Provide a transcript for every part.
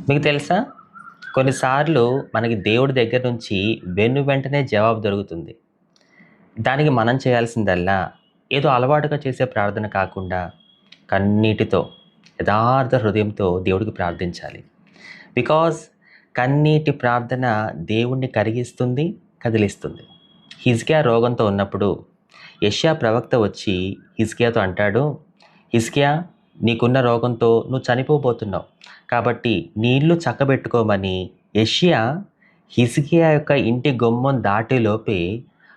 మీకు తెలుసా? కొన్నిసార్లు మనకి దేవుడి దగ్గర నుంచి వెంటనే జవాబు దొరుకుతుంది. దానికి మనం చేయాల్సిందల్లా ఏదో అలవాటుగా చేసే ప్రార్థన కాకుండా కన్నీటితో, యథార్థ హృదయంతో దేవుడికి ప్రార్థించాలి. బికాజ్ కన్నీటి ప్రార్థన దేవుణ్ణి కరిగిస్తుంది, కదిలిస్తుంది. హిజ్కియా రోగంతో ఉన్నప్పుడు యెషయా ప్రవక్త వచ్చి హిజ్కియాతో అంటాడు, హిజ్కియా, నీకున్న రోగంతో నువ్వు చనిపోబోతున్నావు, కాబట్టి నీ ఇల్లు చక్కబెట్టుకోమని యెషయా హిజ్కియా యొక్క ఇంటి గుమ్మం దాటేలోపే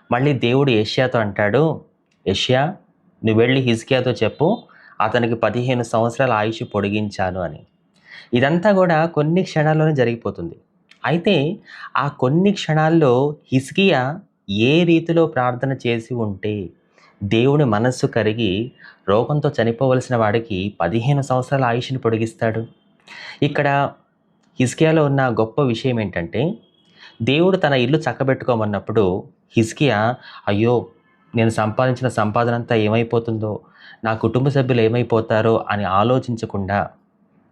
మళ్ళీ దేవుడు యెషయాతో అంటాడు, యెషయా, నువ్వు వెళ్ళి హిజ్కియాతో చెప్పు, అతనికి 15 సంవత్సరాల ఆయుష్ పొడిగించాను అని. ఇదంతా కూడా కొన్ని క్షణాల్లోనే జరిగిపోతుంది. అయితే ఆ కొన్ని క్షణాల్లో హిజ్కియా ఏ రీతిలో ప్రార్థన చేసి ఉంటే దేవుని మనస్సు కరిగి రోగంతో చనిపోవలసిన వాడికి 15 సంవత్సరాల ఆయుష్ని పొడిగిస్తాడు. ఇక్కడ హిజ్కియాలో ఉన్న గొప్ప విషయం ఏంటంటే, దేవుడు తన ఇల్లు చక్కబెట్టుకోమన్నప్పుడు హిజ్కియా, అయ్యో, నేను సంపాదించిన సంపాదన అంతా ఏమైపోతుందో, నా కుటుంబ సభ్యులు ఏమైపోతారో అని ఆలోచించకుండా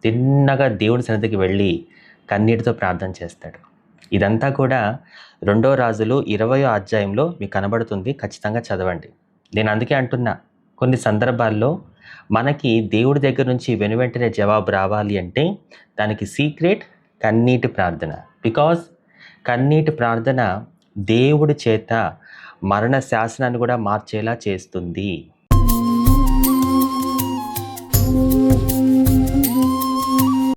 తిన్నగా దేవుని సన్నిధికి వెళ్ళి కన్నీటితో ప్రార్థన చేస్తాడు. ఇదంతా కూడా 2 రాజులు 20వ అధ్యాయంలో మీకు కనబడుతుంది. ఖచ్చితంగా చదవండి. నేను అందుకే అంటున్నా, కొన్ని సందర్భాల్లో మనకి దేవుడి దగ్గర నుంచి వెనువెంటనే జవాబు రావాలి అంటే దానికి సీక్రెట్ కన్నీటి ప్రార్థన. బికాజ్ కన్నీటి ప్రార్థన దేవుడి చేత మరణ శాసనాన్ని కూడా మార్చేలా చేస్తుంది.